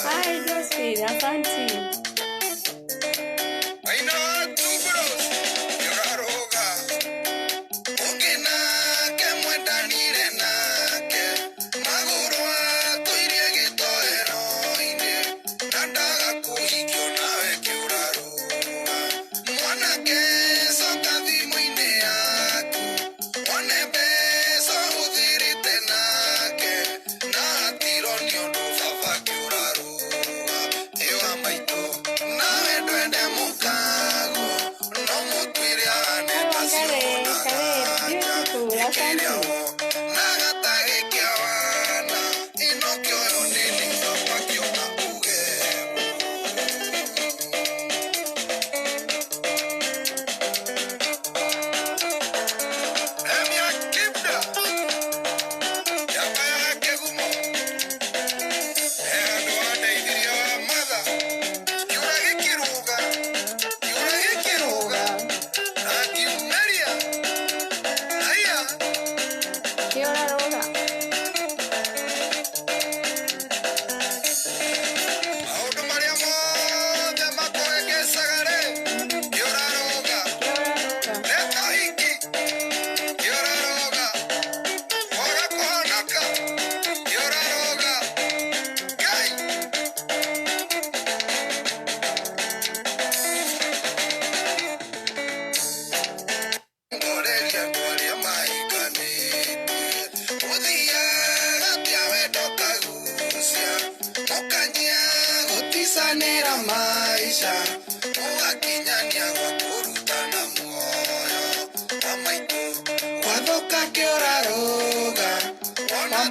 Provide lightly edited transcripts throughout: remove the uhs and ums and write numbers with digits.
Hi, Josephine, asante.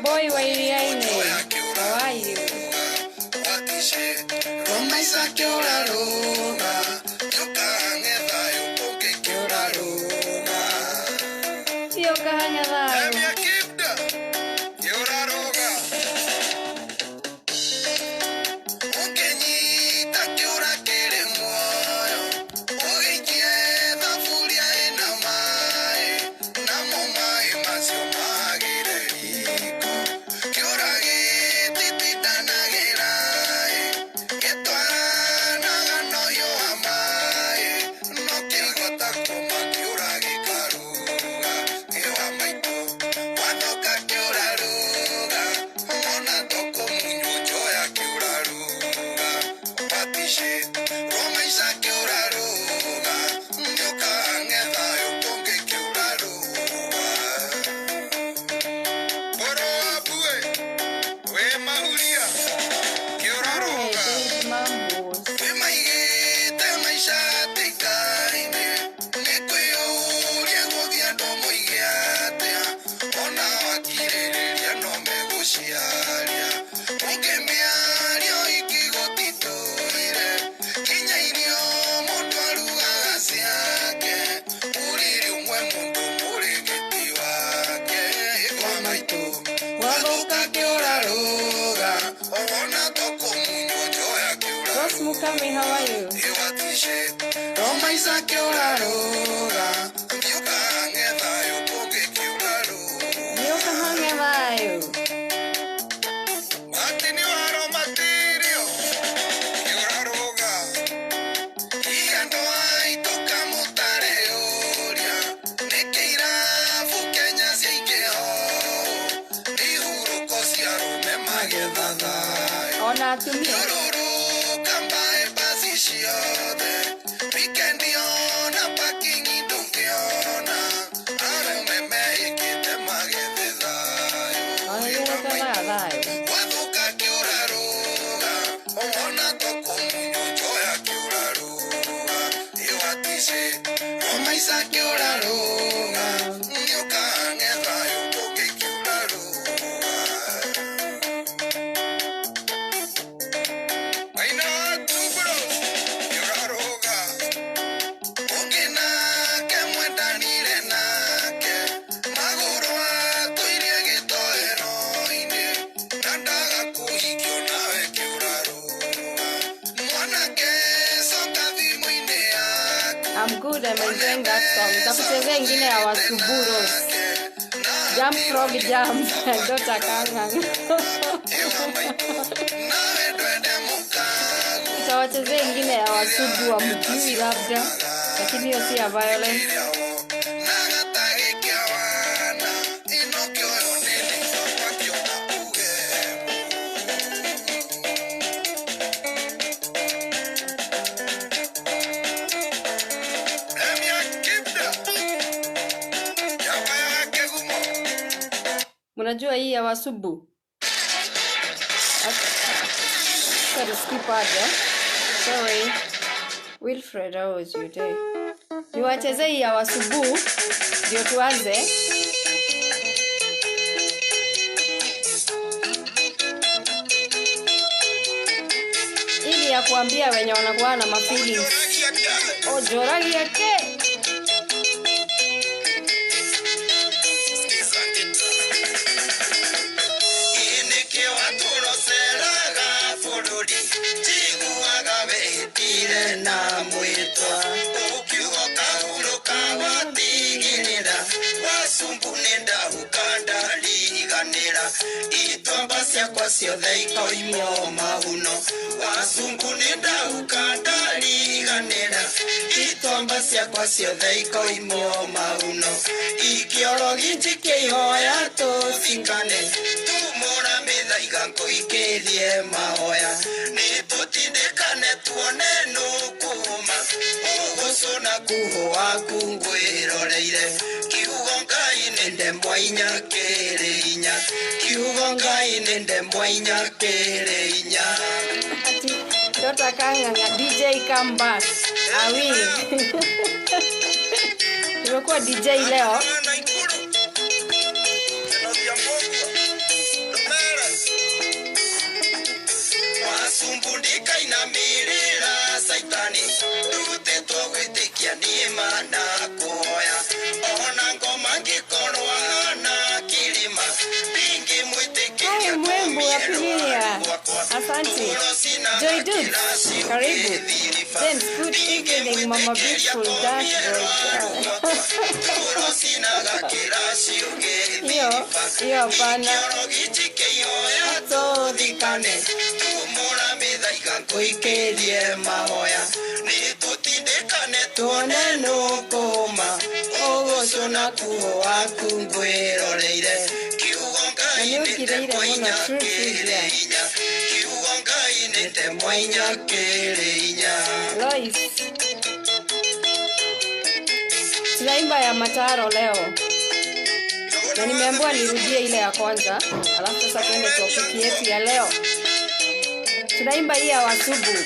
Boy, why are you? How are you? Mukami, how are you? Ona tumia. I'm good, I'm enjoying that song. Takuchezea ingine ya wa Subu. Jump frog jump. Dota Kanga. Tawachezea ingine ya wa Subu wa mjui labda. Lakini hiyo si ya violence. Unajua hii ya Subu? Sorry, skip aja. Sorry. Wilfred, how was your day? Niwacheze hii ya Subu ndio tuanze. Ili ya kuambia wenye wanakuwa na mafeelings. Oh, joragi yake. Na mwitwa ukiugo kahuruka watigirira wasumbu nenda ukandariganira itomba ciakwa ciothe ikoimwo mahuno wasumbu nenda ukandariganira itomba ciakwa ciothe ikoimwo mahuno ikiorogi njikĩihoya tũcingane tumũra mĩthaiga ngũikĩrie mahoya nĩtũtindĩkane tuone nũkũma ũgũcũna kuho waku ngwĩroreire kiugo Ngai nĩ ndemwa inya kĩrĩ inya kiugo Ngai nĩ ndemwa inya kĩrĩ inya. Dota Kanga, DJ come back. Awi. Tumekuwa DJ leo. Wasumbundi togwitikia niema na kuhoya ona ngoma ngikorwa na kilima bingi mwitikiria Mwembu wa Pilia. Asante. Joy Dude. Karibu. James, good evening, Mama Beautiful Dashboard. Hiyo hapana. Todikane tumura mithaiga kuikerie mahoya ni tutindikane tuone nukuma ogocona kuho waku ngwiroreire kiugo ngai nĩndemwĩnya kiugo ngai nĩndemwĩnya kĩrĩinya. Lois, tunaimba ya mataro leo na nimeambiwa nirudie ile ya kwanza, alafu sasa tuende topiki yetu ya leo. Tunaimba hii ya Subu.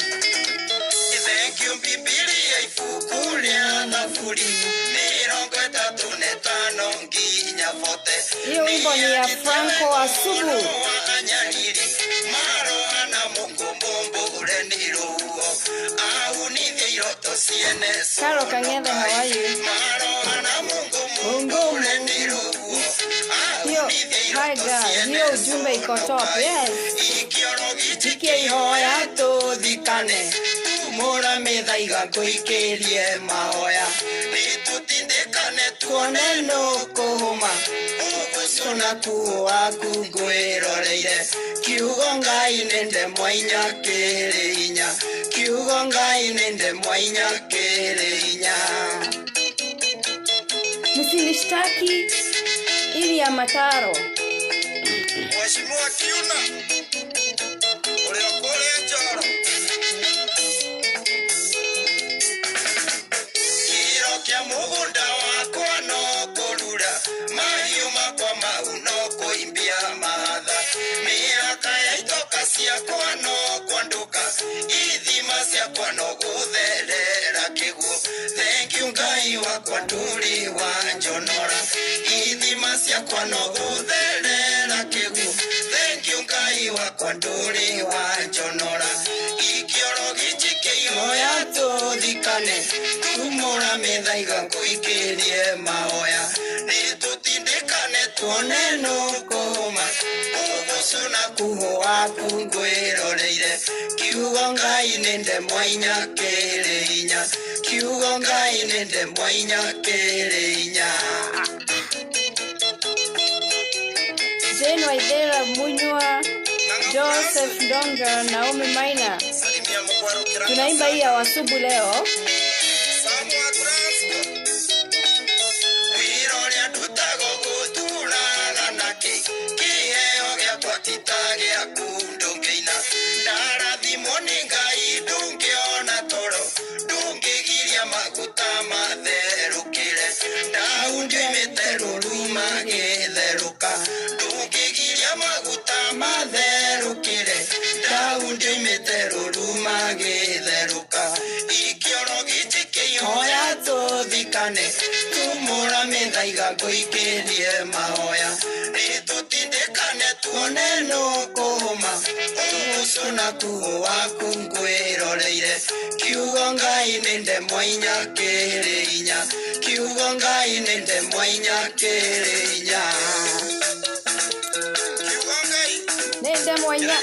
Hiyo wimbo ni ya Franco wa Subu. Karo Kang'ethe, how are you? Hi guys, hiyo ujumbe iko top. Yes. Ikihoya tudikane tumura mithaiga kuikerie mahoya nitutindikane tuone nukuhuma ogocona kuho waku ngwiroreire kiugo ngai nĩndemwĩnya kĩrĩinya kiugo ngai nĩndemwĩnya kĩrĩinya. Msinishtaki ili ya mataro. Mheshimiwa Kiuna uliokolea njoro kiro kia mugunda wakwa no kurura mahiũ makwa mau no kuimbia mahatha mĩaka ya itoka ciakwa no kwanduka ithima ciakwa no gutherera kĩguũ thank you ngai wakwa ndũrĩ wanjonora ithima ciakwa no gutherera kĩguũ thank you ngai wakwa ndũrĩ wanjonora ikioro gĩkĩ kĩihoya tũthikane tumũra mĩthaiga kuikerie mahoya nĩtũtindĩkane tuone nũkũhũma ũgũcũna kuho waku ngwĩroreire kiugo ngai nĩndemwĩnya kĩrĩinya kiugo ngai nĩndemwĩnya kĩrĩinya. Jane Waithera Munywa, Joseph Ndonga, Naomi Maina. Tunaimba hii ya Subu leo. Tumura mithaiga kuikerie mahoya nitutindikane tuone nukuhuma ogocona kuho waku ngwiroreire kiugo ngai nĩndemwĩnya kĩrĩinya kiugo ngai nĩndemwĩnya kĩrĩinya kiugo ngai nĩndemwĩnya.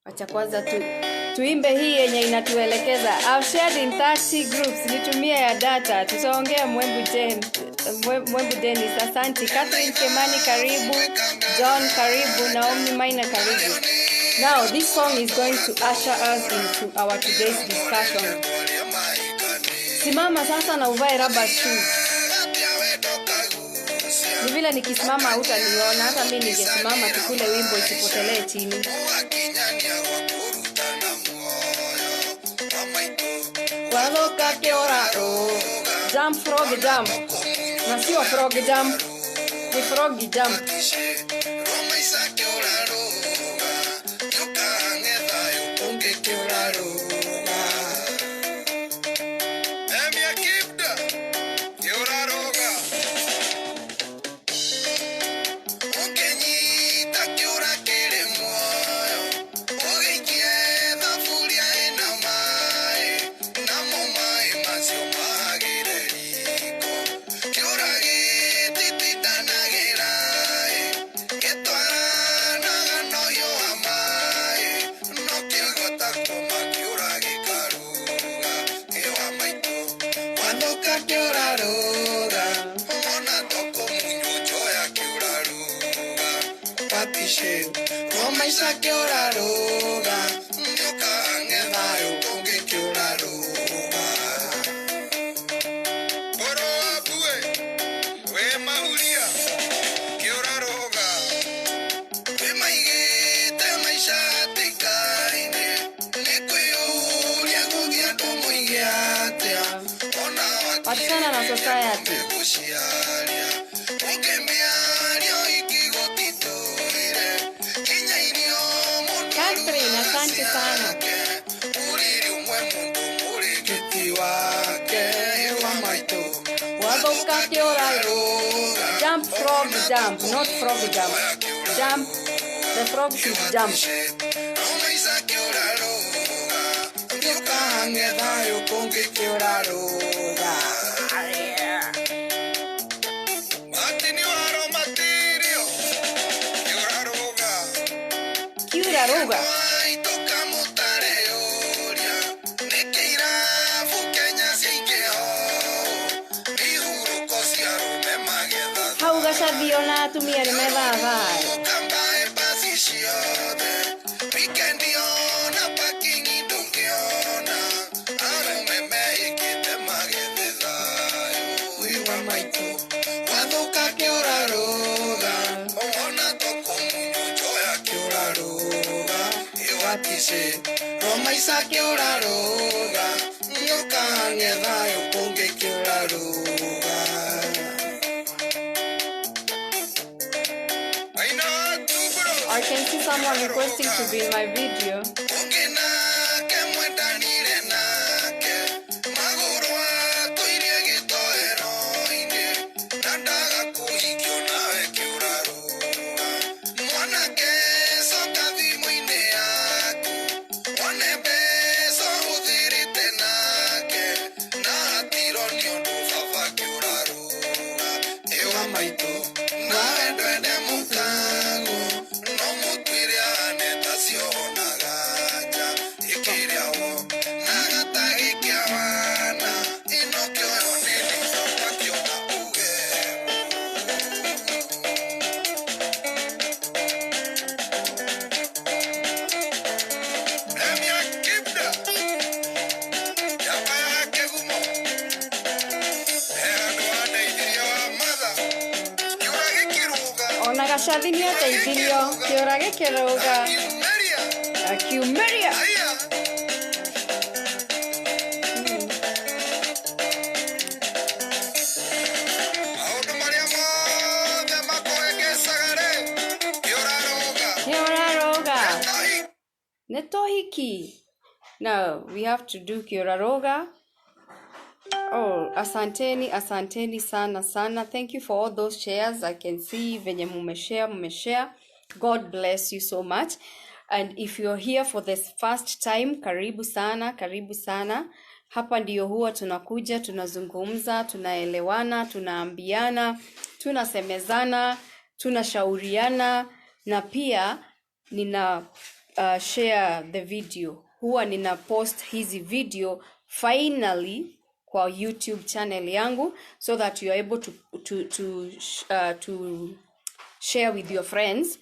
Acha kwanza tuimbe hii yenye inatuelekeza. I've shared in 30 groups. Nitumia ya data. Tutaongea Mwembu Dennis. Asante. Catherine Kemani karibu. John karibu. Naomi Maina karibu. Now this song is going to usher us into our today's discussion. Simama sasa na uvae rubber shoes. Ni vile nikisimama hutaniona, hata mimi ningesimama tukule wimbo isipotelee chini. Waloka keora jump frog jump. Na sio frog jump, ni frog jump. watishe Roma isa kiora roga Nyoka ngedayo konge kiora roga Oro abue We mahuria kiora roga We maigete maisha tikaine Nikuyuria kugia domo igiatea Wachana na society. Catherine, asante sana. Jump, frog, jump, not frog, jump. Jump, the frog should jump. Kiuraroga. Hau Gachathi ona atumia nĩ methathai. Roma isa kiora roga Nyoka ngedayo konge kiora roga I can see someone requesting to be in my video. Gachathi nĩ ũteithirio kĩũra gĩkĩrũga akiumeria kĩũraroga nĩ tohiki. Now we have to do kĩũraroga. Oh, asanteni sana. Thank you for all those shares. I can see venye mumeshare. God bless you so much. And if you're here for this first time, karibu sana. Hapa ndiyo huwa tunakuja, tunazungumza, tunaelewana, tunaambiana, tunasemezana, tunashauriana, na pia nina share the video. Huwa nina post hizi video finally kwa YouTube channel yangu, so that you are able to share with your friends,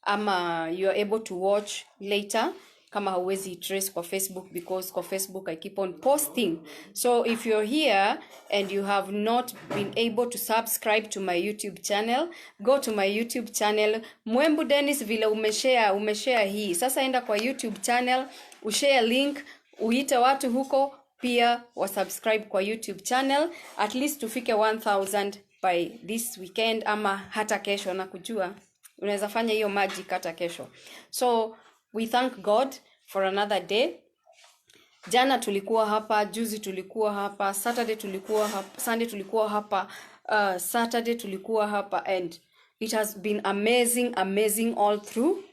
ama you are able to watch later kama hauwezi trace kwa Facebook, because kwa Facebook I keep on posting. So if you're here and you have not been able to subscribe to my YouTube channel, go to my YouTube channel. Mwembu Dennis, vile umeshare hii, sasa enda kwa YouTube channel, ushare link, uite watu huko pia wa subscribe kwa YouTube channel, at least tufike 1000 by this weekend, ama hata kesho. Na kujua unaweza fanya hiyo magic hata kesho. So we thank God for another day. Jana tulikuwa hapa, juzi tulikuwa hapa, Saturday tulikuwa hapa, Sunday tulikuwa hapa, Saturday tulikuwa hapa, and it has been amazing all through.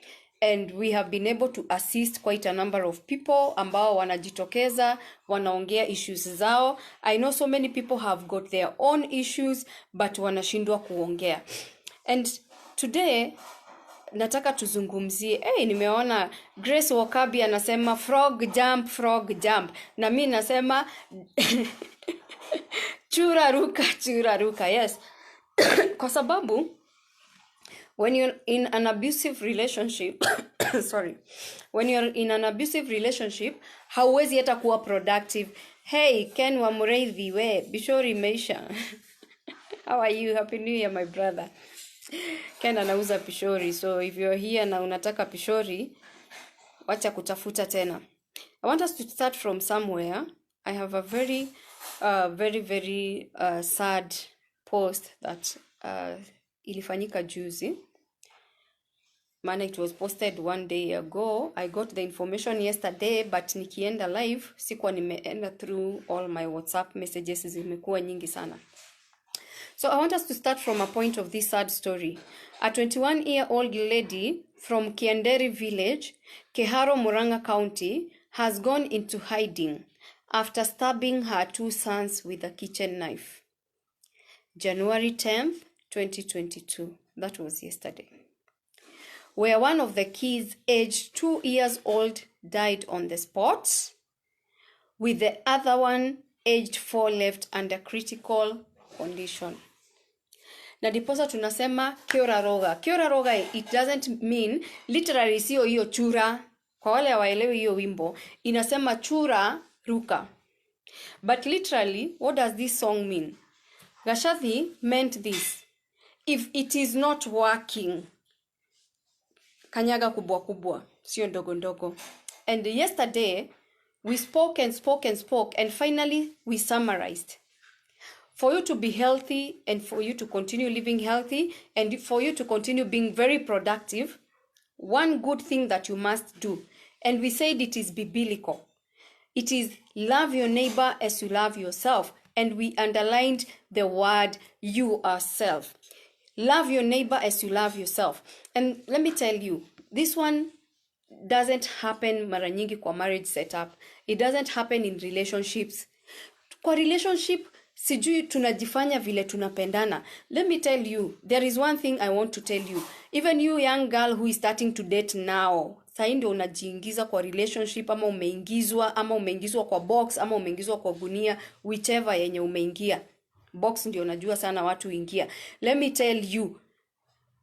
And we have been able to assist quite a number of people ambao wanajitokeza, wanaongea issues zao. I know so many people have got their own issues, but wanashindwa kuongea. And today nataka tuzungumzie, nimeona Grace Wakabi anasema frog jump, na mimi nasema chura ruka, yes. Kwa sababu When you're in an abusive relationship, sorry, when you're in an abusive relationship, hauwezi hata kuwa productive. Hey, Ken wa Mureithi we, Bishori Meisha. How are you? Happy New Year, my brother. Ken anauza pishori, so if you're here na unataka pishori, wacha kutafuta tena. I want us to start from somewhere. I have a very sad post that ilifanyika juzi. Maana it was posted 1 day ago. I got the information yesterday, but nikienda live sikuwa nimeenda through all my WhatsApp messages, zimekuwa nyingi sana. So I want us to start from a point of this sad story. A 21-year-old lady from Kianderi village, Keharo, Murang'a County, has gone into hiding after stabbing her 2 sons with a kitchen knife. January 10th, 2022. That was yesterday. Where one of the kids, aged 2 years old, died on the spot, with the other one, aged 4, left under critical condition. Na diposa tunasema kiora roga. Kiora roga, it doesn't mean literally sio hiyo chura. Kwa wale hawaelewi hiyo wimbo, inasema chura ruka. But literally, what does this song mean? Gachathi meant this: if it is not working, kanyaga kubwa kubwa, sio ndogo ndogo. And yesterday, we spoke and finally we summarized. For you to be healthy and for you to continue living healthy and for you to continue being very productive, one good thing that you must do, and we said it is biblical, it is love your neighbor as you love yourself. And we underlined the word you yourself. Love your neighbor as you love yourself. And let me tell you, this one doesn't happen mara nyingi kwa marriage setup. It doesn't happen in relationships. Kwa relationship, sijui tunajifanya vile tunapendana. Let me tell you, there is one thing I want to tell you. Even you young girl who is starting to date now, sasa ndio unajiingiza kwa relationship, ama umeingizwa kwa box, ama umeingizwa kwa gunia, whichever yenye umeingia. Box ndio unajua sana watu ingia. Let me tell you,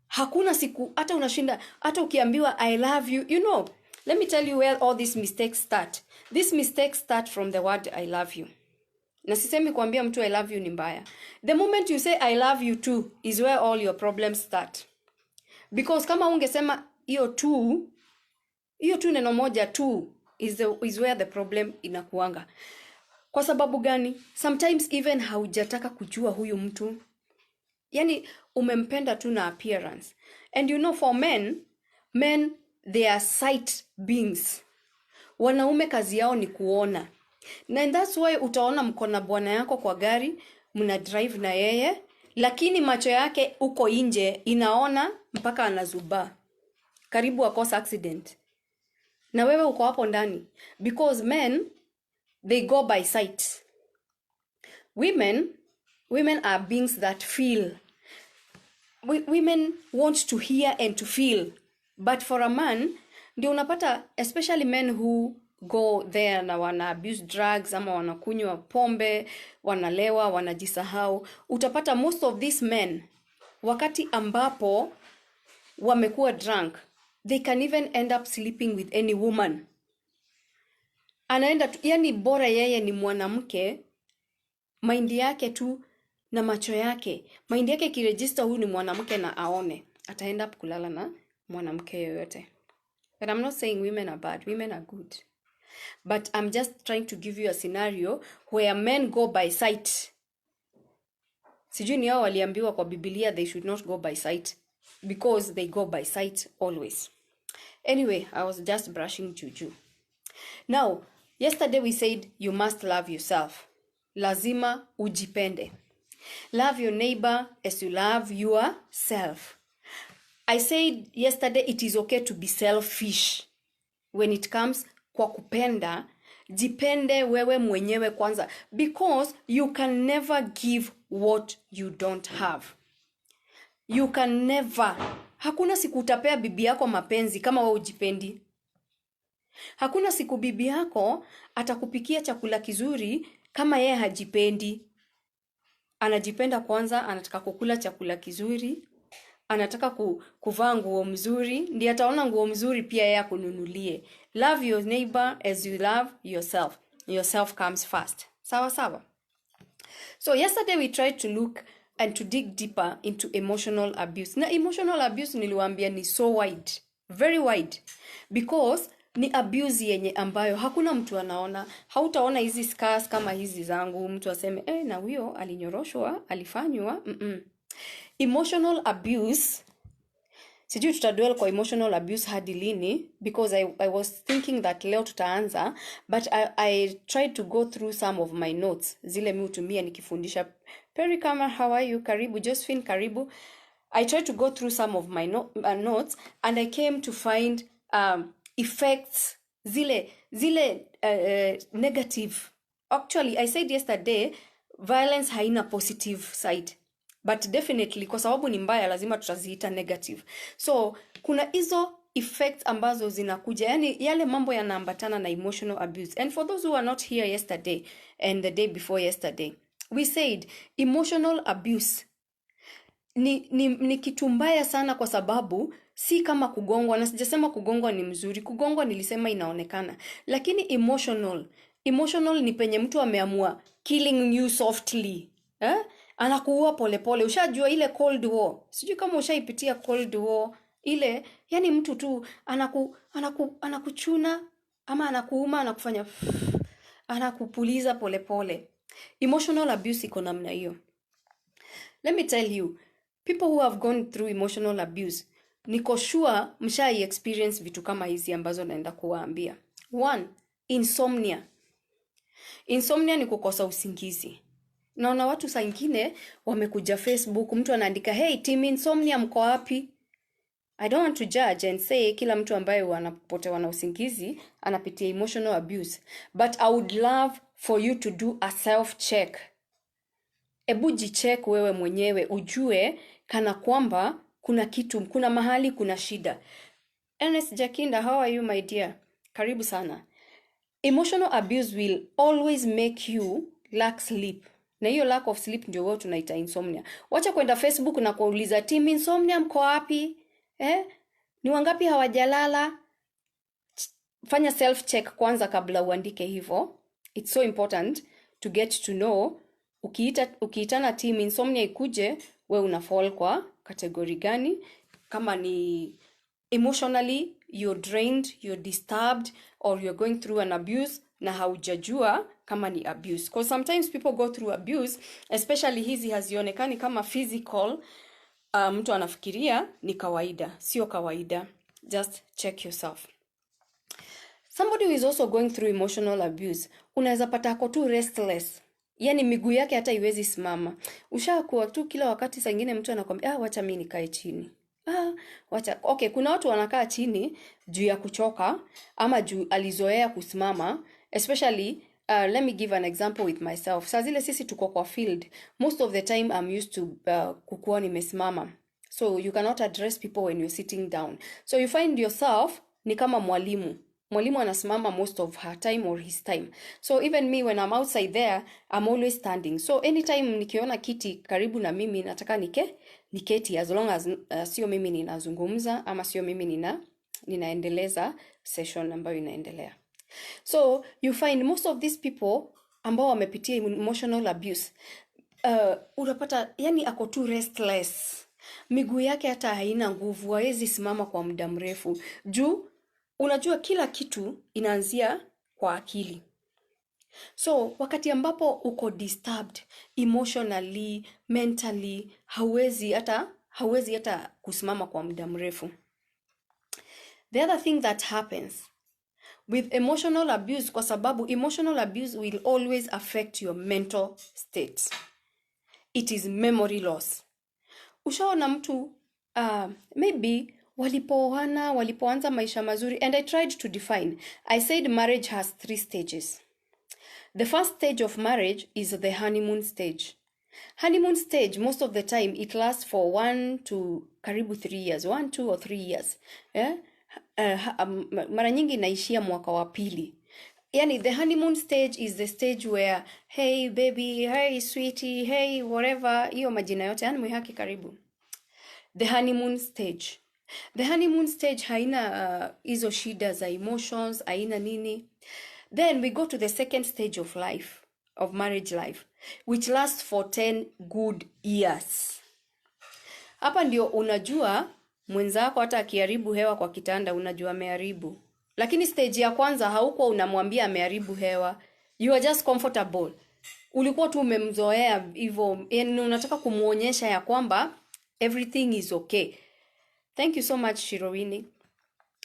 hakuna siku hata unashinda, hata ukiambiwa I love you, you know. Let me tell you where all these mistakes start. These mistakes start from the word I love you. Na sisemi kuambia mtu I love you ni mbaya. The moment you say I love you too is where all your problems start. Because kama ungesema hiyo tu neno moja tu is where the problem inakuanga. Kwa sababu gani? Sometimes even haujataka kujua huyu mtu. Yani umempenda tu na appearance. And you know, for men they are sight beings. Wanaume kazi yao ni kuona. And that's why utaona mko na bwana yako kwa gari, mna drive na yeye, lakini macho yake uko nje inaona mpaka anazuba. Karibu akosa accident. Na wewe uko hapo ndani. Because men, they go by sight. Women are beings that feel. Women want to hear and to feel. But for a man, ndio unapata, especially men who go there na wana abuse drugs, ama wanakunywa pombe, wanalewa, wanajisahau. Utapata most of these men, wakati ambapo wamekuwa drunk, they can even end up sleeping with any woman. Anaenda tu, yani bora yeye ni mwanamke, mind yake tu na macho yake. Mind yake kiregister huyu ni mwanamke na aone, ataenda kulala na mwanamke yoyote. But I'm not saying women are bad, women are good. But I'm just trying to give you a scenario where men go by sight. Sijui ni hao waliambiwa kwa Biblia they should not go by sight, because they go by sight always. Anyway, I was just brushing juju. Now, yesterday we said you must love yourself. Lazima ujipende. Love your neighbor as you love yourself. I said yesterday it is okay to be selfish when it comes kwa kupenda. Jipende wewe mwenyewe kwanza, because you can never give what you don't have. You can never. Hakuna siku utapea bibi yako mapenzi kama wewe ujipendi. Hakuna siku bibi yako atakupikia chakula kizuri kama yeye hajipendi. Anajipenda kwanza, anataka kukula chakula kizuri, anataka kuvaa nguo mzuri, ndiye ataona nguo mzuri pia yeye akununulie. Love your neighbor as you love yourself. Yourself comes first. Sawa sawa. So yesterday we tried to look and to dig deeper into emotional abuse. Na emotional abuse niliwaambia ni so wide, very wide, because ni abuse yenye ambayo hakuna mtu anaona. Hautaona hizi scars kama hizi zangu mtu aseme na huyo alinyoroshwa, alifanywa. Emotional abuse, sijui tutadwell kwa emotional abuse hadi lini, because I was thinking that leo tutaanza, but I tried to go through some of my notes zile mimi hutumia nikifundisha. Perry Kama, how are you? Karibu. Josephine, karibu. I tried to go through some of my notes, and I came to find effects zile negative. Actually, I said yesterday violence haina positive side, but definitely kwa sababu ni mbaya lazima tutaziita negative. So kuna hizo effects ambazo zinakuja, yani yale mambo yanaambatana na emotional abuse. And for those who are not here yesterday and the day before yesterday, we said emotional abuse ni kitu mbaya sana, kwa sababu si kama kugongwa, na sijasema kugongwa ni mzuri, kugongwa nilisema inaonekana, lakini emotional ni penye mtu ameamua killing you softly, anakuua polepole. Ushajua ile cold war? Sijui kama ushaipitia cold war ile, yani mtu tu anakuchuna ama anakuuma, anakufanya anakupuliza polepole. Emotional abuse iko namna hiyo. Let me tell you, people who have gone through emotional abuse, niko sure mshai experience vitu kama hizi ambazo naenda kuwaambia. 1, insomnia. Insomnia ni kukosa usingizi. Naona watu saa ingine wamekuja Facebook, mtu anaandika, hey team insomnia mko wapi? I don't want to judge and say kila mtu ambaye wanapotewa na usingizi anapitia emotional abuse, but I would love for you to do a self check. Ebu jicheck wewe mwenyewe, ujue kana kwamba kuna kitu, kuna mahali kuna shida. Ernest Jakinda, how are you my dear? Karibu sana. Emotional abuse will always make you lack sleep. Na hiyo lack of sleep ndio wao tunaita insomnia. Wacha kwenda Facebook na kuuliza team insomnia mko wapi? Ni wangapi hawajalala? Fanya self check kwanza kabla uandike hivyo. It's so important to get to know ukiitana team insomnia ikuje, we una fall kwa kategori gani? Kama ni emotionally you're drained, you're disturbed, or you're going through an abuse na haujajua kama ni abuse. Because sometimes people go through abuse, especially hizi hazionekani kama physical. Mtu anafikiria ni kawaida. Sio kawaida. Just check yourself. Somebody who is also going through emotional abuse, unaweza pata ako tu restless. Yani miguu yake hata iwezi simama. Ushakuwa tu kila wakati, saa ingine mtu anakuambia wacha mimi nikae chini. Wacha. Okay, kuna watu wanakaa chini juu ya kuchoka ama juu alizoea kusimama, especially let me give an example with myself. Saa zile sisi tuko kwa field, most of the time I'm used to kukuwa nimesimama. So you cannot address people when you're sitting down. So you find yourself ni kama mwalimu. Mwalimu anasimama most of her time or his time. So even me when I'm outside there, I'm always standing. So anytime nikiona kiti karibu na mimi nataka niketi, as long as sio mimi ninazungumza ama sio mimi ninaendeleza session ambayo inaendelea. So you find most of these people ambao wamepitia emotional abuse, unapata yani ako too restless. Miguu yake hata haina nguvu, hawezi simama kwa muda mrefu. Juu unajua kila kitu inaanzia kwa akili. So wakati ambapo uko disturbed emotionally, mentally, hauwezi hata kusimama kwa muda mrefu. The other thing that happens with emotional abuse, kwa sababu emotional abuse will always affect your mental state. It is memory loss. Ushaona mtu maybe walipoanza maisha mazuri, and I tried to define. I said marriage has 3 stages. The first stage of marriage is the honeymoon stage. Honeymoon stage, most of the time it lasts for 1 to karibu 3 years, 1, 2 or 3 years. Mara nyingi inaishia mwaka wa pili. Yani the honeymoon stage is the stage where hey baby, hey sweetie, hey whatever, hiyo majina yote yani mwihaki karibu. the honeymoon stage. The honeymoon stage haina hizo shida za emotions, haina nini. Then we go to the second stage of life, of marriage life, which lasts for 10 good years. Hapa ndio unajua mwenzako hata akiharibu hewa kwa kitanda unajua ameharibu. Lakini stage ya kwanza hauko unamwambia ameharibu hewa. You are just comfortable. Ulikuwa tu umemzoea hivyo, yani unataka kumuonyesha ya kwamba everything is okay. Thank you so much, Shirowini.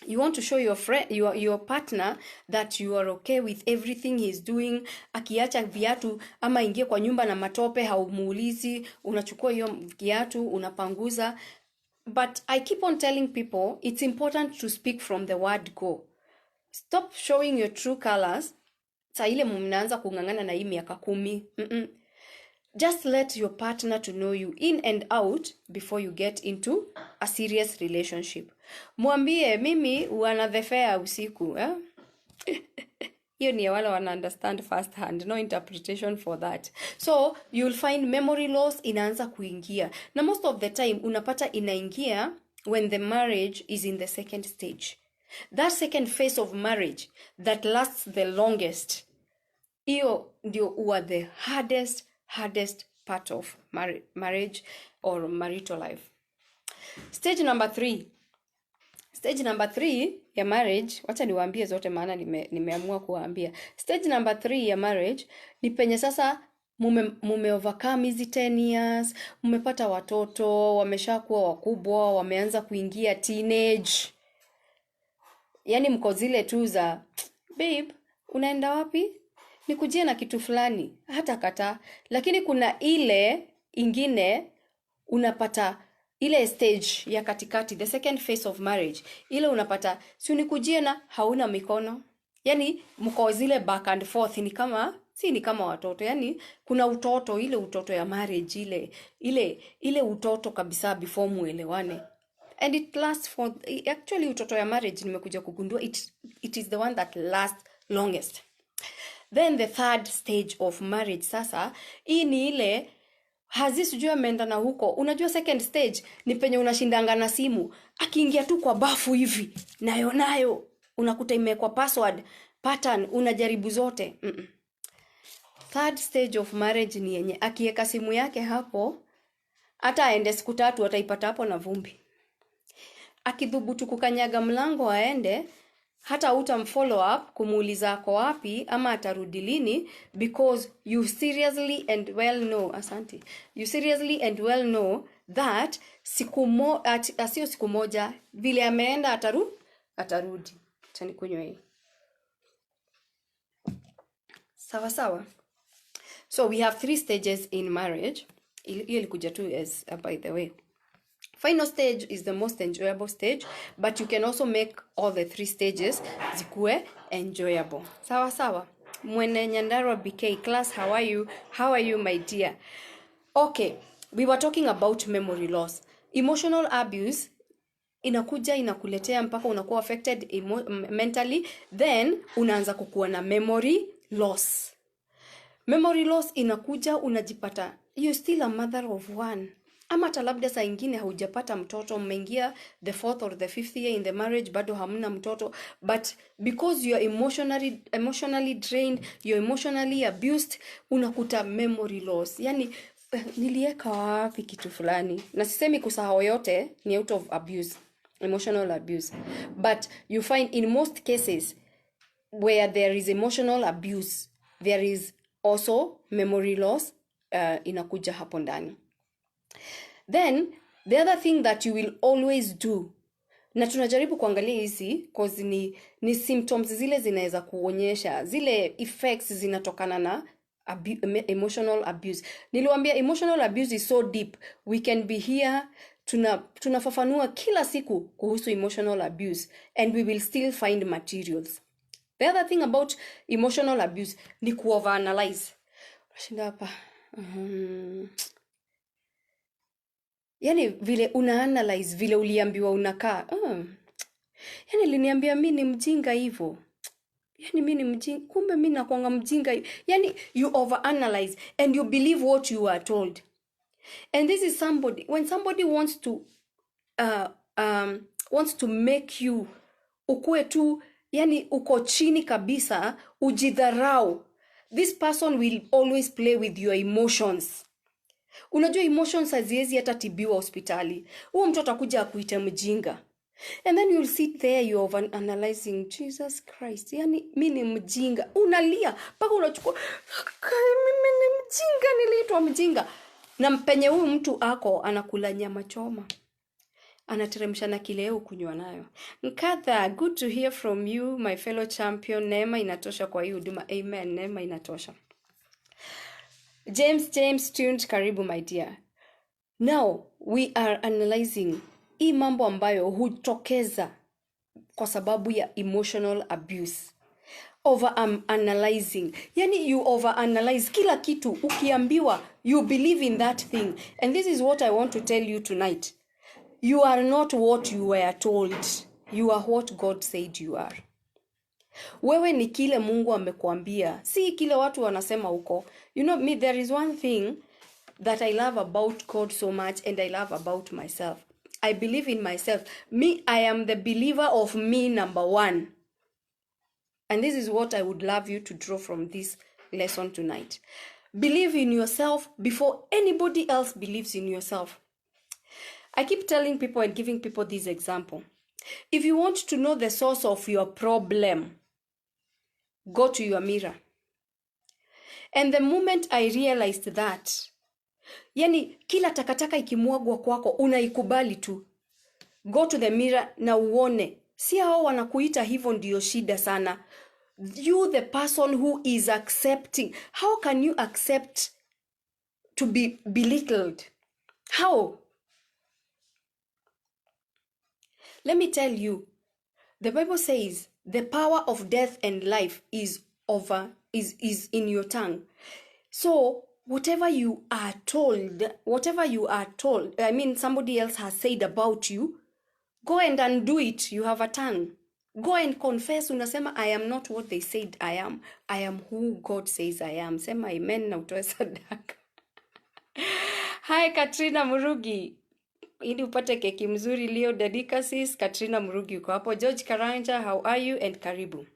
You want to show your friend, your partner that you are okay with everything he's doing. Akiacha viatu ama ingie kwa nyumba na matope haumuulizi, unachukua hiyo viatu unapanguza. But I keep on telling people it's important to speak from the word go. Stop showing your true colors. Saa ile mnaanza kungangana na hii miaka 10. Just let your partner to know you in and out before you get into a serious relationship. Mwambie mimi wana the fair usiku, eh? Hiyo ni wale wana understand first hand, no interpretation for that. So you'll find memory loss inaanza kuingia. Na most of the time unapata inaingia when the marriage is in the second stage. That second phase of marriage that lasts the longest. Hiyo ndio huwa the hardest part of marriage or marital life. Stage number 3. Stage number 3 ya marriage, wacha niwaambie zote maana nimeamua kuwaambia. Stage number 3 ya marriage ni penye sasa mume overcome hizi 10 years, mmepata watoto, wameshakuwa wakubwa, wameanza kuingia teenage. Yani mko zile tu za babe, unaenda wapi? Nikujie na kitu fulani, hata kata. Lakini kuna ile ingine unapata ile stage ya katikati, the second phase of marriage. Ile unapata si unikujie na hauna mikono. Yani mko zile back and forth ni kama watoto. Yani kuna utoto, ile utoto ya marriage, ile utoto kabisa before muelewane. And it lasts for, actually utoto ya marriage nimekuja kugundua it is the one that lasts longest. Then the third stage of marriage sasa, hii ni ile hazisijua ameenda na huko. Unajua second stage ni penye unashindanga na simu. Akiingia tu kwa bafu hivi, nayo unakuta imewekwa password, pattern, unajaribu zote. Third stage of marriage ni yenye akiweka simu yake hapo, hata aende siku 3 ataipata hapo na vumbi. Akidhubutu kukanyaga mlango aende, hata utamfollow up kumuuliza ako wapi ama atarudi lini, because you seriously and well know that sio siku moja vile ameenda atarudi. Tani kunywa hii. Sawa. So we have 3 stages in marriage. Hiyo ilikuja tu as by the way. Final stage is the most enjoyable stage, but you can also make all the 3 stages zikuwe enjoyable. Sawa. Mwene Nyandarua BK class, how are you my dear? Okay, we were talking about memory loss. Emotional abuse inakuletea mpaka unakuwa affected mentally, then unaanza kukuwa na memory loss. Memory loss inakuja unajipata you still a mother of one. Ama hata labda saa ingine haujapata mtoto, mmeingia the 4th or the 5th year in the marriage bado hamna mtoto, but because you are emotionally drained, you are emotionally abused, unakuta memory loss. Yani nilieka wapi kitu fulani, na sisemi kusahau yote ni out of abuse, emotional abuse, but you find in most cases where there is emotional abuse there is also memory loss inakuja hapo ndani. Then the other thing that you will always do, na tunajaribu kuangalia hizi cause ni symptoms zile zinaweza kuonyesha zile effects zinatokana na emotional abuse. Niliwaambia emotional abuse is so deep, we can be here tunafafanua kila siku kuhusu emotional abuse and we will still find materials. The other thing about emotional abuse ni overanalyze. Nashinda hapa yani vile unaanalyze vile uliambiwa unakaa. Yani liniambia mimi ni mjinga hivyo. Yani mimi ni mjinga, kumbe mimi nakuanga mjinga. Yani you overanalyze and you believe what you are told. And this is when somebody wants to wants to make you ukue tu, yani uko chini kabisa, ujidharau. This person will always play with your emotions. Unajua emotions haziwezi hata tibiwa hospitali. Huyo mtu atakuja akuite mjinga. And then you'll sit there, you're overanalyzing. Jesus Christ, yani mimi ni mjinga. Unalia mpaka unachukua, mimi ni mjinga, niliitwa mjinga. Na mpenye huyu mtu ako anakula nyama choma, anateremsha na kileo kunywa nayo. Nkatha, good to hear from you my fellow champion. Neema inatosha kwa hii huduma. Amen, neema inatosha. James tuned, karibu my dear. Now we are analyzing hii mambo ambayo hutokeza kwa sababu ya emotional abuse. Overanalyzing, yani you overanalyze kila kitu. Ukiambiwa, you believe in that thing. And this is what I want to tell you tonight. You are not what you were told. You are what God said you are. Wewe ni kile Mungu amekuambia, si kile watu wanasema huko. You know me, there is one thing that I love about God so much, and I love about myself. I believe in myself. Me, I am the believer of me, number one. And this is what I would love you to draw from this lesson tonight. Believe in yourself before anybody else believes in yourself. I keep telling people and giving people this example. If you want to know the source of your problem, go to your mirror. And the moment I realized that, yani kila takataka ikimwagwa kwako unaikubali tu. Go to the mirror na uone. Si hao wanakuita hivyo ndio shida sana. You the person who is accepting. How can you accept to be belittled? How? Let me tell you, the Bible says the power of death and life is in your tongue. So whatever you are told, I mean somebody else has said about you, go and undo it. You have a tongue. Go and confess. Unasema, I am not what they said I am. I am who God says I am. Sema amen na utoe sadaka. Hi Katrina Murugi. Ili upate keki mzuri leo, dedicacies. Katrina Murugi uko hapo. George Karanja, how are you? And karibu.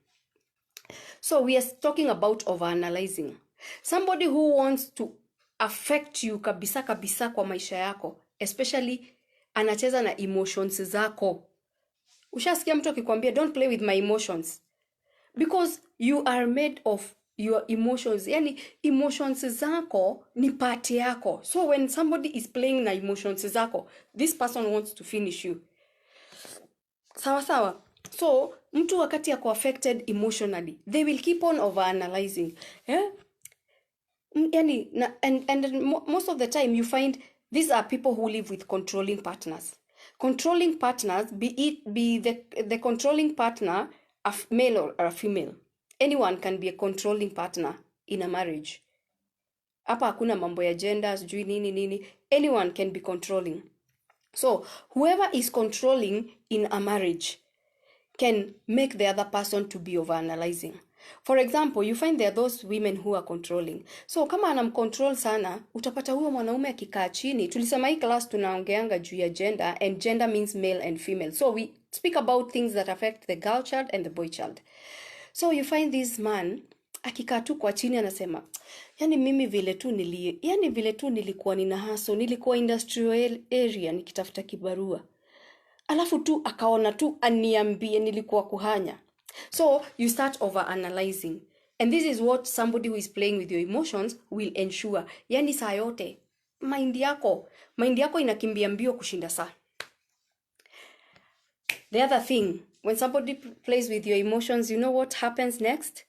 So we are talking about overanalyzing. Somebody who wants to affect you kabisa kwa maisha yako, especially anacheza na emotions zako. Ushasikia mtu akikwambia don't play with my emotions, because you are made of your emotions. Yani emotions zako ni part yako. So when somebody is playing na emotions zako, this person wants to finish you. Sawa. So mtu wakati yako affected emotionally, they will keep on overanalyzing. Yani and most of the time you find these are people who live with controlling partners. Controlling partners, be the controlling partner a male or a female. Anyone can be a controlling partner in a marriage. Hapa hakuna mambo ya gender, sijui nini. Anyone can be controlling. So whoever is controlling in a marriage can make the other person to be overanalyzing. For example, you find there are those women who are controlling. So kama anamcontrol sana, utapata huyo mwanaume akikaa chini. Tulisema hii class tunaongeanga juu ya gender, and gender means male and female. So we speak about things that affect the girl child and the boy child. So you find this man akikaa tu kwa chini anasema, yani mimi vile tu nilikuwa nina hustle, nilikuwa industrial area nikitafuta kibarua. Alafu tu akaona tu aniambie nilikuwa kuhanya. So you start overanalyzing. And this is what somebody who is playing with your emotions will ensure. Yani saa yote, mind yako inakimbia mbio kushinda saa. The other thing, when somebody plays with your emotions, you know what happens next?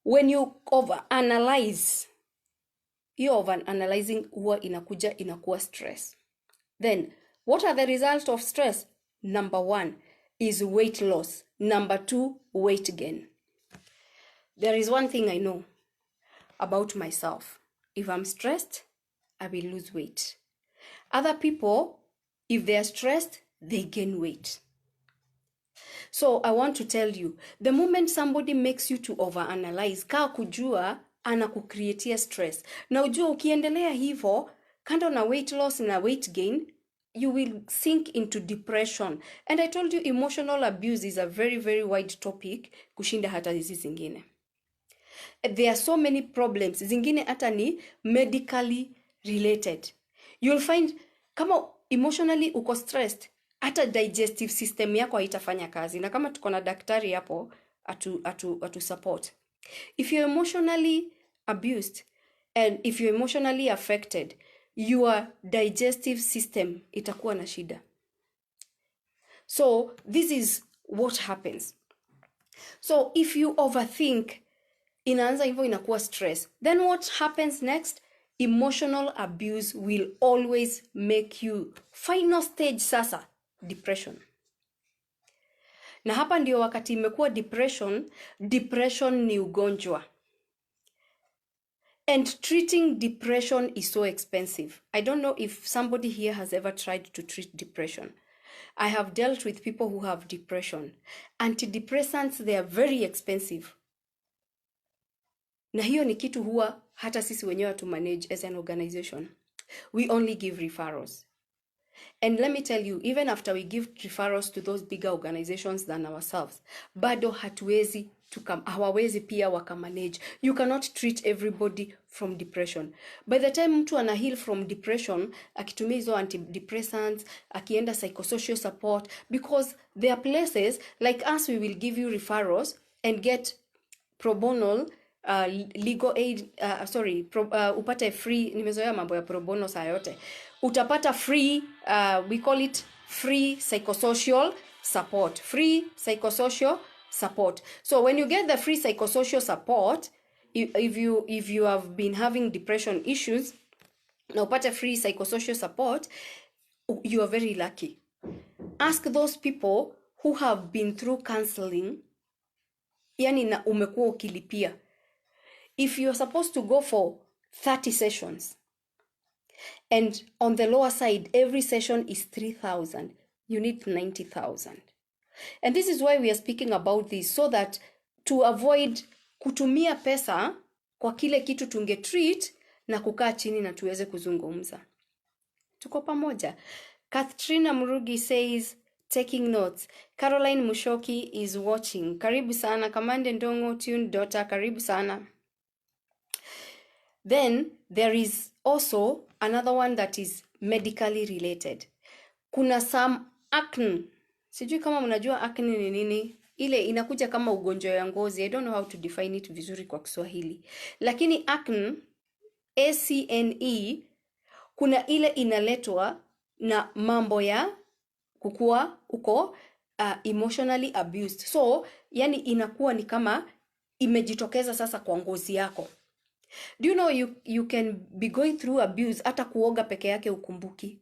When you overanalyze, you overanalyzing huwa inakuwa stress. Then, what are the results of stress? Number 1 is weight loss. Number 2, weight gain. There is one thing I know about myself. If I'm stressed, I will lose weight. Other people, if they are stressed, they gain weight. So I want to tell you, the moment somebody makes you to overanalyze, kaa kujua anakucreatea stress. Na ujua ukiendelea hivo, kando na weight loss na weight gain, you will sink into depression. And I told you emotional abuse is a very, very wide topic kushinda hata hizi zingine. There are so many problems. Zingine hata ni medically related. You'll find kama emotionally uko stressed, hata digestive system yako haitafanya kazi. Na kama tuko na daktari hapo atu support. If you're emotionally abused and if you're emotionally affected, your digestive system itakuwa na shida. So this is what happens. So if you overthink, inaanza hivyo inakuwa stress. Then what happens next? Emotional abuse will always make you, final stage sasa, depression. Na hapa ndio wakati imekuwa depression ni ugonjwa. And treating depression is so expensive. I don't know if somebody here has ever tried to treat depression. I have dealt with people who have depression. Antidepressants, they are very expensive. Na hiyo ni kitu huwa hata sisi wenyewe to manage as an organization. We only give referrals. And let me tell you, even after we give referrals to those bigger organizations than ourselves, bado hawawezi pia wakamanage. You cannot treat everybody from depression. By the time mtu ana heal from depression, akitumia hizo antidepressants, akienda psychosocial support, because there are places like us, we will give you referrals and get pro bono legal aid, upate free, nimezoea mambo ya pro bono saa yote. Utapata free, we call it free psychosocial support. Free psychosocial support. So when you get the free psychosocial support, if you have been having depression issues, na upate free psychosocial support, you are very lucky. Ask those people who have been through counseling, yani na umekuwa ukilipia. If you're supposed to go for 30 sessions, and on the lower side, every session is 3,000, you need 90,000. And this is why we are speaking about this, so that to avoid kutumia pesa kwa kile kitu tungetreat na kukaa chini na tuweze kuzungumza. Tuko pamoja. Katrina Murugi says, taking notes. Caroline Mushoki is watching. Karibu sana. Kamande Ndongo, tuned daughter. Karibu sana. Then there is also another one that is medically related. Kuna some acne. Sijui kama mnajua acne ni nini. Ile inakuja kama ugonjwa ya ngozi. I don't know how to define it vizuri kwa Kiswahili. Lakini acne, ACNE, kuna ile inaletwa na mambo ya kukua uko emotionally abused. So, yani inakuwa ni kama imejitokeza sasa kwa ngozi yako. Do you know you can be going through abuse hata kuoga peke yake ukumbuki.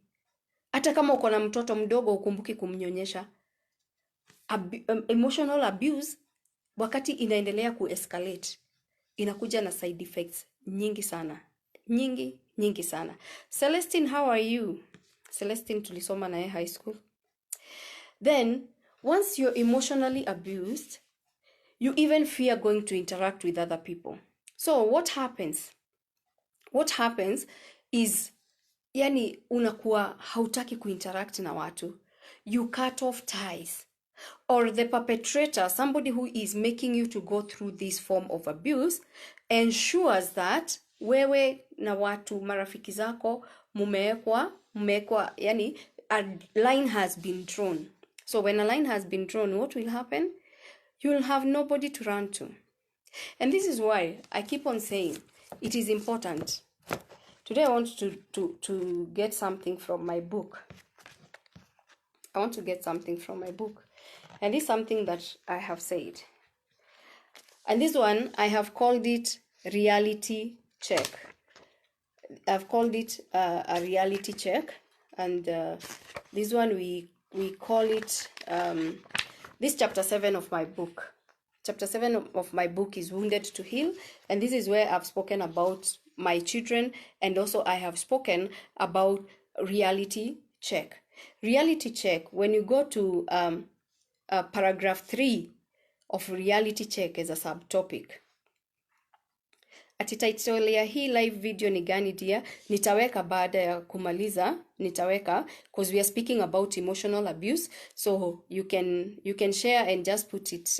Hata kama uko na mtoto mdogo ukumbuki kumnyonyesha. Emotional abuse wakati inaendelea kuescalate inakuja na side effects nyingi sana. Nyingi sana. Celestine, how are you? Celestine tulisoma naye high school. Then once you're emotionally abused, you even fear going to interact with other people. So what happens? What happens is, yani unakuwa hautaki kuinteract na watu. You cut off ties. Or the perpetrator, somebody who is making you to go through this form of abuse, ensures that wewe na watu marafiki zako mumewekwa, yani a line has been drawn. So when a line has been drawn, what will happen? You will have nobody to run to. And this is why I keep on saying it is important. Today I want to get something from my book. I want to get something from my book. And this is something that I have said. And this one, I have called it reality check. I've called it a reality check. And this one, we call it, this chapter 7 of my book. Chapter 7 of my book is Wounded to Heal. And this is where I've spoken about my children. And also I have spoken about reality check. Reality check, when you go to paragraph 3 of reality check as a subtopic, ati title ya hii live video ni gani dear? Nitaweka baada ya kumaliza, nitaweka, because we are speaking about emotional abuse, so you can share and just put it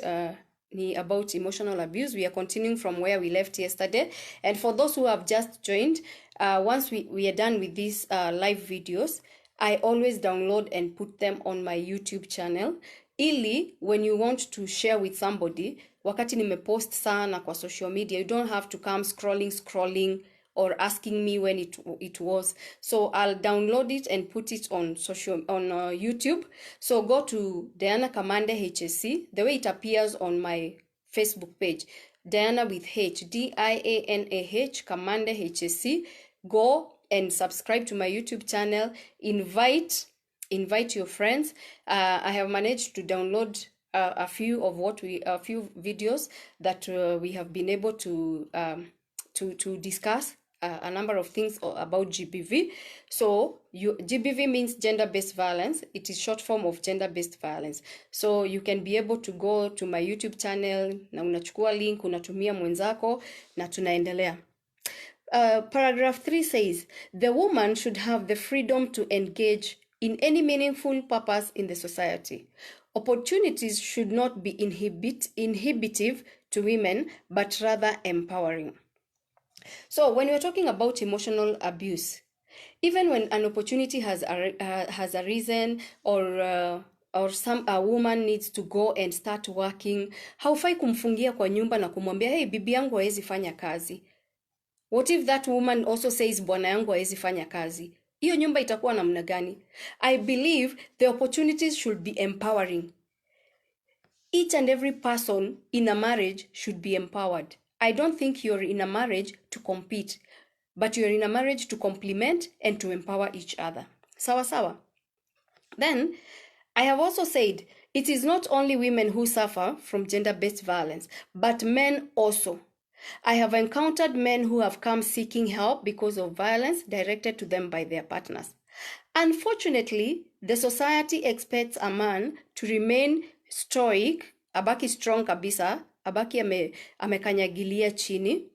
ni about emotional abuse. We are continuing from where we left yesterday, and for those who have just joined, once we are done with these live videos, I always download and put them on my YouTube channel, ili when you want to share with somebody, wakati nimepost sana kwa social media, you don't have to come scrolling or asking me when it was. So I'll download it and put it on YouTube. So go to Diana Kamande HSC, the way it appears on my Facebook page, Diana with H, Dianah Kamande HSC. Go and subscribe to my YouTube channel. Invite your friends. I have managed to download a few videos that we have been able to discuss a number of things about GBV. So GBV means gender-based violence. It is short form of gender-based violence. So you can be able to go to my YouTube channel, na unachukua link, unatumia mwenzako, na tunaendelea. Paragraph 3 says, the woman should have the freedom to engage in any meaningful purpose in the society. Opportunities should not be inhibitive to women, but rather empowering. So when we're talking about emotional abuse, even when an opportunity has arisen, or a woman needs to go and start working, haufai kumfungia kwa nyumba na kumwambia, hey, bibi yangu haezi fanya kazi. What if that woman also says, bwana yangu haezi fanya kazi? Hiyo nyumba itakuwa namna gani? I believe the opportunities should be empowering. Each and every person in a marriage should be empowered. I don't think you're in a marriage to compete, but you're in a marriage to complement and to empower each other. Sawa sawa. Then, I have also said, it is not only women who suffer from gender-based violence, but men also. I have encountered men who have come seeking help because of violence directed to them by their partners. Unfortunately, the society expects a man to remain stoic, abaki strong kabisa, abaki amekanyagilia chini,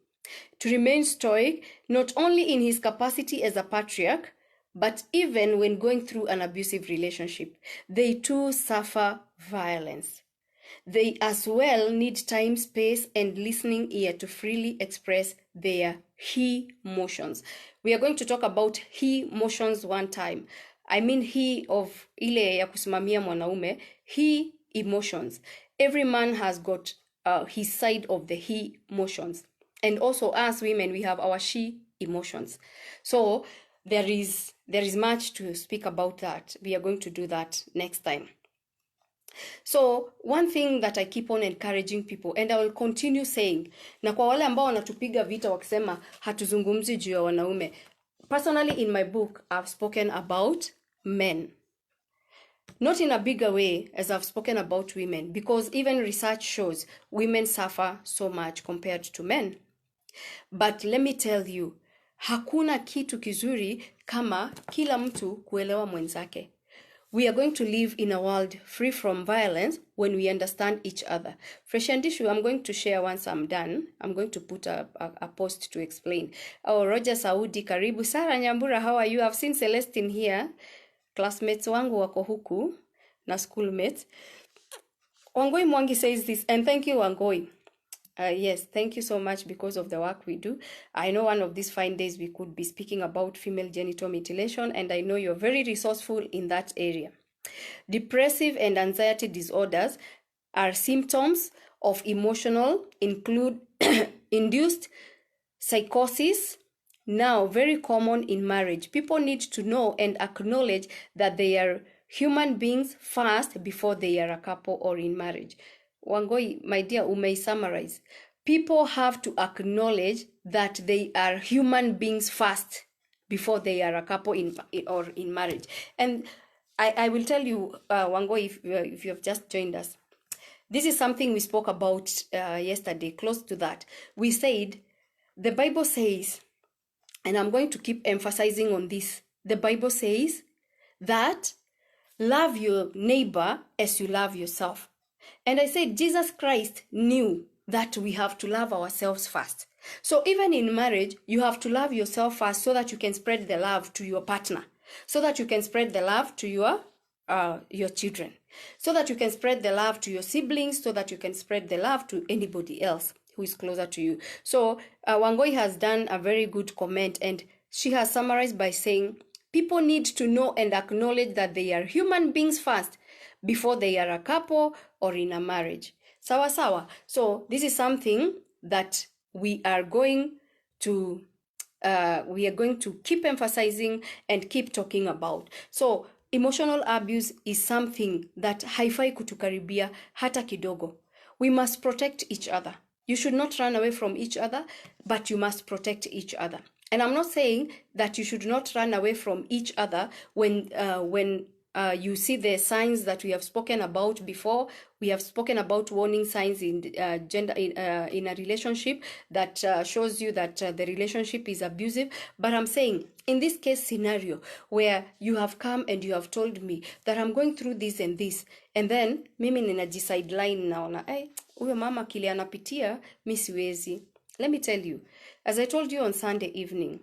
to remain stoic, not only in his capacity as a patriarch, but even when going through an abusive relationship. They too suffer violence. They as well need time, space, and listening ear to freely express their he emotions. We are going to talk about he emotions one time. I mean he of ile ya kusimamia mwanaume, he emotions. Every man has got his side of the he emotions. And also as women, we have our she emotions. So there is much to speak about that. We are going to do that next time. So one thing that I keep on encouraging people, and I will continue saying, na kwa wale ambao wanatupiga vita wakisema hatuzungumzi juu ya wanaume, personally in my book I've spoken about men, not in a bigger way as I've spoken about women, because even research shows women suffer so much compared to men. But let me tell you, hakuna kitu kizuri kama kila mtu kuelewa mwenzake. We are going to live in a world free from violence when we understand each other. Fresh and issue, I'm going to share once I'm done. I'm going to put a post to explain. Oh, Roger Saudi, karibu. Sarah Nyambura, how are you? I've seen Celestine here. Classmates wangu wako huku na schoolmates. Wangoi Mwangi says this, and thank you, Wangoi. Yes, thank you so much because of the work we do. I know one of these fine days we could be speaking about female genital mutilation, and I know you're very resourceful in that area. Depressive and anxiety disorders are symptoms of emotional include induced psychosis, now very common in marriage. People need to know and acknowledge that they are human beings first before they are a couple or in marriage. Wangoi, my dear, umei summarize. People have to acknowledge that they are human beings first before they are a couple or in marriage. And I will tell you, Wangoi, if you have just joined us, this is something we spoke about yesterday, close to that. We said, the Bible says, and I'm going to keep emphasizing on this, the Bible says that love your neighbor as you love yourself. And I said, Jesus Christ knew that we have to love ourselves first. So even in marriage, you have to love yourself first so that you can spread the love to your partner, so that you can spread the love to your children, so that you can spread the love to your siblings, so that you can spread the love to anybody else who is closer to you. So Wangoi has done a very good comment, and she has summarized by saying people need to know and acknowledge that they are human beings first before they are a couple or in a marriage. Sawa sawa. So this is something that we are going to keep emphasizing and keep talking about. So emotional abuse is something that haifai kutukaribia hata kidogo. We must protect each other. You should not run away from each other, but you must protect each other. And I'm not saying that you should not run away from each other when you see the signs that we have spoken about before. We have spoken about warning signs in in a relationship that shows you that the relationship is abusive. But I'm saying in this case scenario where you have come and you have told me that I'm going through this and this, and then mimi ninajisideline naona huyo mama kile anapitia mi siwezi. Let me tell you, as I told you on Sunday evening,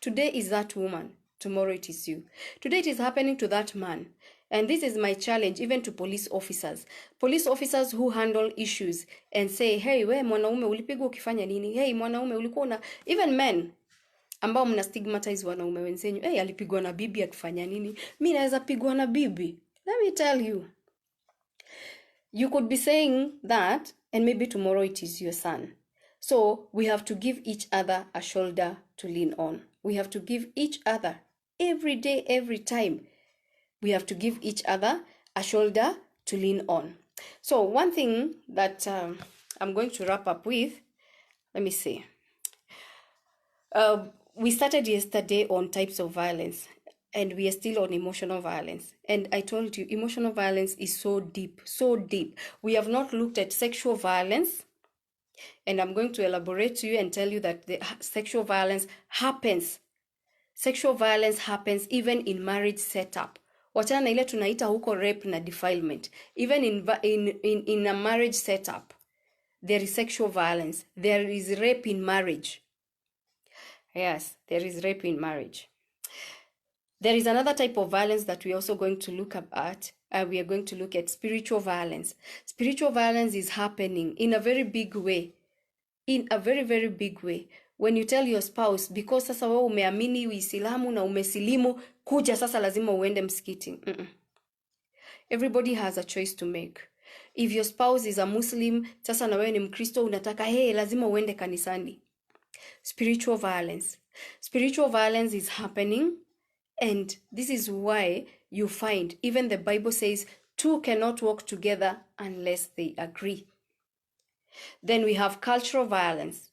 today is that woman, tomorrow it is you. Today it is happening to that man. And this is my challenge even to police officers. Police officers who handle issues and say, hey, we mwanaume ulipigwa ukifanya nini? Hey, mwanaume ulikuwa na... Even men ambao mna stigmatize wanaume wenzenyu. Hey, alipigwa na bibi akifanya nini? Mi naweza pigwa na bibi. Let me tell you. You could be saying that, and maybe tomorrow it is your son. So we have to give each other a shoulder to lean on. We have to give each other every day, every time. We have to give each other a shoulder to lean on. So one thing that I'm going to wrap up with, let me see. We started yesterday on types of violence, and we are still on emotional violence. And I told you, emotional violence is so deep, so deep. We have not looked at sexual violence. And I'm going to elaborate to you and tell you that the sexual violence happens. Sexual violence happens even in marriage setup. Wachana na ile tunaita huko rape na defilement. Even in a marriage setup, there is sexual violence. There is rape in marriage. Yes, there is rape in marriage. There is another type of violence that we're also going to look at. We are going to look at spiritual violence. Spiritual violence is happening in a very big way. In a very, very big way. When you tell your spouse, because sasa wewe umeamini Uislamu na umesilimu, kuja sasa lazima uende msikiti. Everybody has a choice to make. If your spouse is a Muslim, sasa na wewe ni Mkristo, unataka, hey, lazima uende kanisani. Spiritual violence. Spiritual violence is happening, and this is why you find, even the Bible says, two cannot walk together unless they agree. Then we have cultural violence.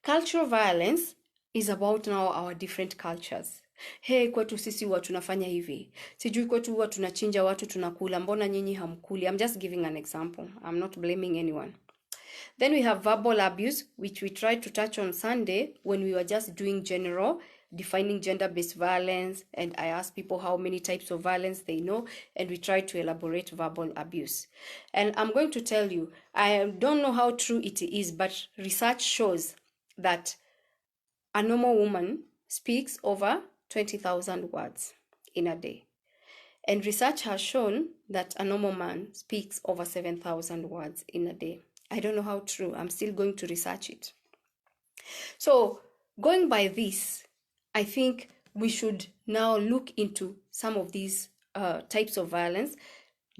Cultural violence is about now our different cultures. Hey, kwetu sisi huwa tunafanya hivi. Sijui kwetu huwa tunachinja watu tunakula. Mbona nyinyi hamkuli? I'm just giving an example. I'm not blaming anyone. Then we have verbal abuse, which we tried to touch on Sunday when we were just doing general, defining gender-based violence, and I asked people how many types of violence they know, and we tried to elaborate verbal abuse. And I'm going to tell you, I don't know how true it is, but research shows that a normal woman speaks over 20,000 words in a day. And research has shown that a normal man speaks over 7,000 words in a day. I don't know how true. I'm still going to research it. So going by this, I think we should now look into some of these types of violence,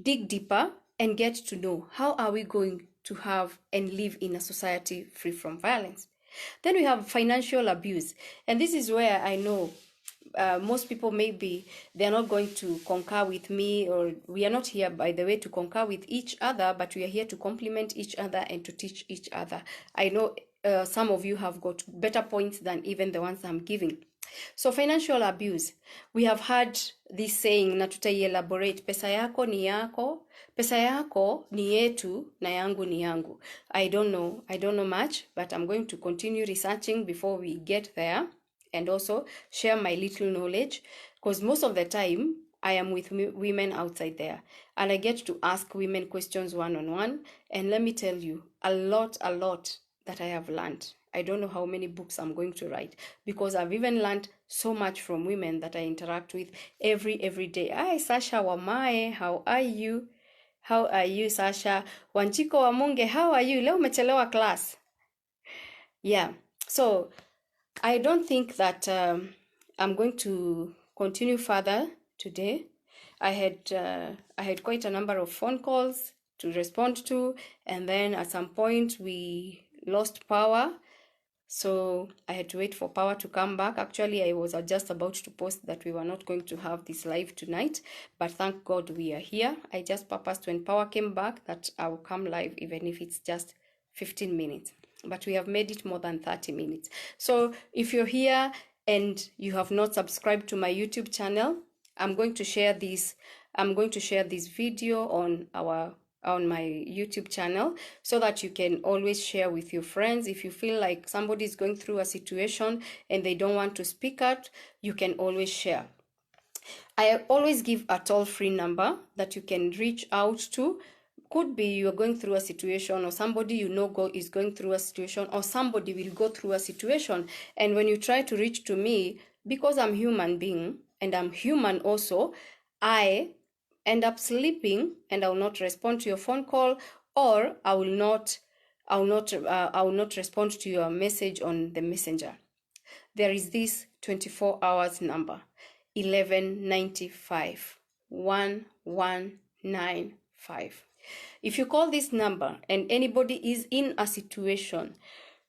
dig deeper, and get to know how are we going to have and live in a society free from violence. Then we have financial abuse. And this is where I know most people maybe they're not going to concur with me, or we are not here, by the way, to concur with each other, but we are here to complement each other and to teach each other. I know some of you have got better points than even the ones I'm giving. So financial abuse, we have heard this saying, na tutaielaborate, pesa yako ni yako, pesa yako ni yetu, na yangu ni yangu. I don't know much, but I'm going to continue researching before we get there, and also share my little knowledge, because most of the time I am with women outside there, and I get to ask women questions one-on-one, and let me tell you, a lot that I have learned. I don't know how many books I'm going to write, because I've even learned so much from women that I interact with every day. Hi, Sasha Wamae, how are you? How are you, Sasha? Wanjiko Wamunge, how are you? Leo umechelewa class. Yeah, so I don't think that I'm going to continue further today. I had quite a number of phone calls to respond to, and then at some point we lost power, so I had to wait for power to come back. Actually, I was just about to post that we were not going to have this live tonight, but thank God we are here. I just purposed when power came back that I will come live, even if it's just 15 minutes. But we have made it more than 30 minutes. So if you're here and you have not subscribed to my YouTube channel, I'm going to share this video on my YouTube channel, so that you can always share with your friends. If you feel like somebody is going through a situation and they don't want to speak out, you can always share. I always give a toll-free number that you can reach out to. Could be you're going through a situation, or somebody you know is going through a situation, or somebody will go through a situation. And when you try to reach to me, because I'm human being and I'm human also, I end up sleeping and I will not respond to your phone call, or I will not respond to your message on the messenger. There is this 24 hours number, 1195 1195. If you call this number and anybody is in a situation,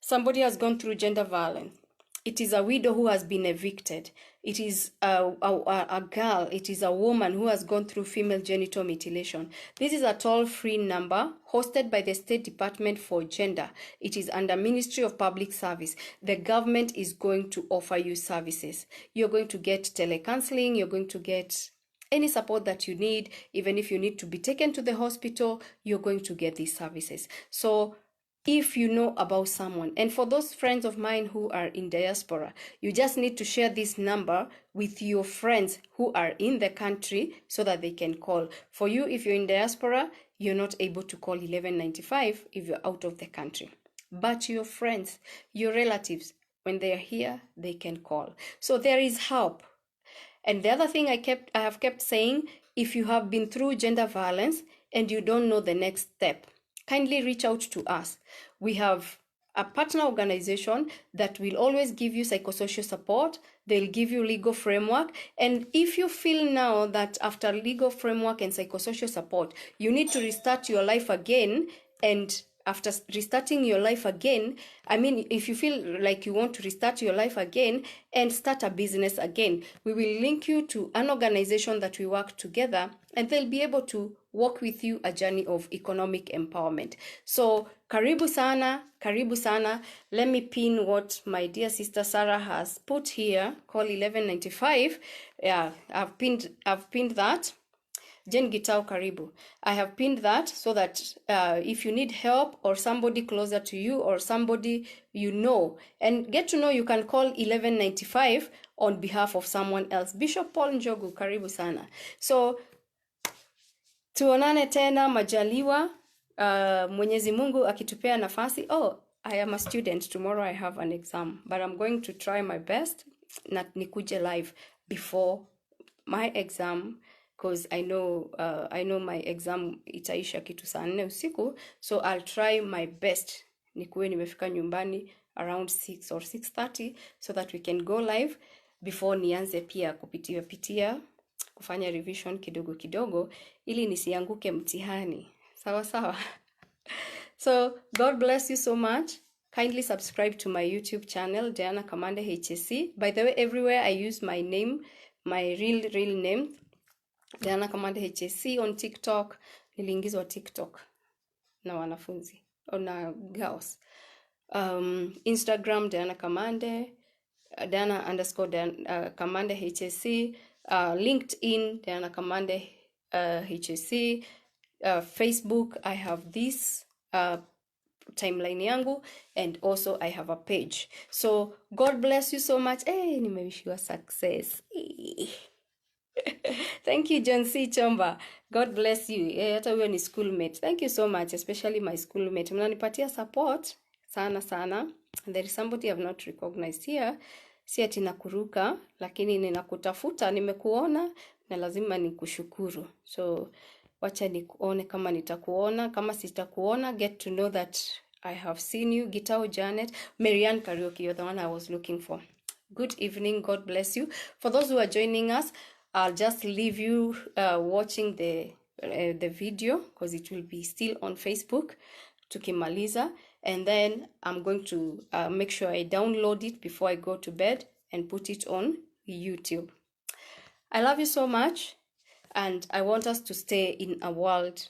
somebody has gone through gender violence, it is a widow who has been evicted, it is a girl, it is a woman who has gone through female genital mutilation, this is a toll-free number hosted by the State Department for Gender. It is under Ministry of Public Service. The government is going to offer you services. You're going to get telecounseling, you're going to get any support that you need. Even if you need to be taken to the hospital, you're going to get these services. So if you know about someone, and for those friends of mine who are in diaspora, you just need to share this number with your friends who are in the country so that they can call. For you, if you're in diaspora, you're not able to call 1195 if you're out of the country. But your friends, your relatives, when they are here, they can call. So there is help. And the other thing I have kept saying, if you have been through gender violence and you don't know the next step, kindly reach out to us. We have a partner organization that will always give you psychosocial support. They'll give you legal framework. And if you feel now that after legal framework and psychosocial support, you need to restart your life again, and after restarting your life again, I mean, if you feel like you want to restart your life again and start a business again, we will link you to an organization that we work together, and they'll be able to walk with you a journey of economic empowerment. So, karibu sana, karibu sana. Let me pin what my dear sister Sarah has put here, call 1195. Yeah, I've pinned that. Jen Gitao Karibu. I have pinned that so that if you need help, or somebody closer to you, or somebody you know, and get to know, you can call 1195 on behalf of someone else. Bishop Paul Njogu, karibu sana. So, tuonane tena majaliwa, Mwenyezi Mungu akitupea nafasi. Oh, I am a student. Tomorrow I have an exam, but I'm going to try my best na nikuje live before my exam, because I know my exam itaisha kitu saa 4 usiku, so I'll try my best nikuwe nimefika nyumbani around 6 or 6:30 so that we can go live before nianze pia kupitia kufanya revision kidogo kidogo ili nisianguke mtihani. Sawa sawa. So God bless you so much. Kindly subscribe to my YouTube channel, Diana Kamande HSC. By the way, everywhere I use my name, my real name, Diana Kamande HSC. On TikTok, niliingizwa TikTok na wanafunzi na girls. Instagram, Diana Kamande, Diana_Kamande HSC. LinkedIn, Diana Kamande HSC. Facebook, I have this timeline yangu, and also I have a page. So God bless you so much. Hey, nimewishiwa success. Thank you, John C. Chomba. God bless you. Hata huyo ni schoolmate. Thank you so much, especially my schoolmate. Mnanipatia support. sana sana. There is somebody I've not recognized here. Si ati nakuruka, lakini ninakutafuta, nimekuona na lazima nikushukuru. So wacha nikuone kama nitakuona, kama sitakuona, get to know that I have seen you. Gitao Janet, Marianne Karaoke, you're the one I was looking for. Good evening, God bless you. For those who are joining us, I'll just leave you watching the video because it will be still on Facebook tukimaliza, and then I'm going to make sure I download it before I go to bed and put it on YouTube. I love you so much, and I want us to stay in a world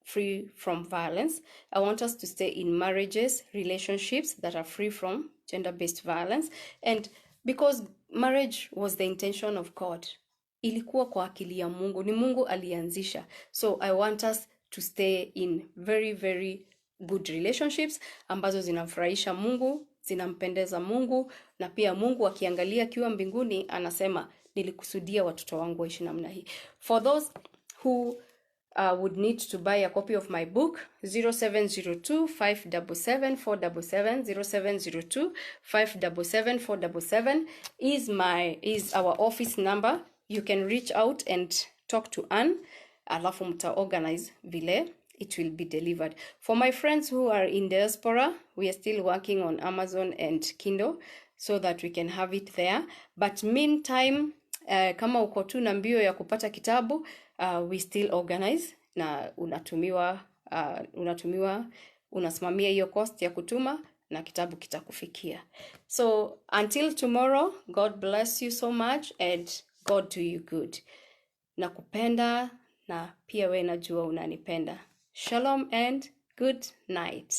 free from violence. I want us to stay in marriages, relationships that are free from gender-based violence, and because marriage was the intention of God, ilikuwa kwa akili ya Mungu, ni Mungu alianzisha. So I want us to stay in very, very good relationships ambazo zinamfurahisha Mungu, zinampendeza Mungu, na pia Mungu akiangalia akiwa mbinguni anasema nilikusudia watoto wangu waishi namna hii. For those who would need to buy a copy of my book, 0702 577 477, 0702 577 477 is our office number. You can reach out and talk to Anne, alafu mta organize vile it will be delivered. For my friends who are in diaspora, we are still working on Amazon and Kindle so that we can have it there. But meantime, kama uko tu na mbio ya kupata kitabu, we still organize na unasimamia hiyo cost ya kutuma na kitabu kitakufikia. So until tomorrow, God bless you so much and God do you good. Nakupenda na pia we najua unanipenda. Shalom and good night.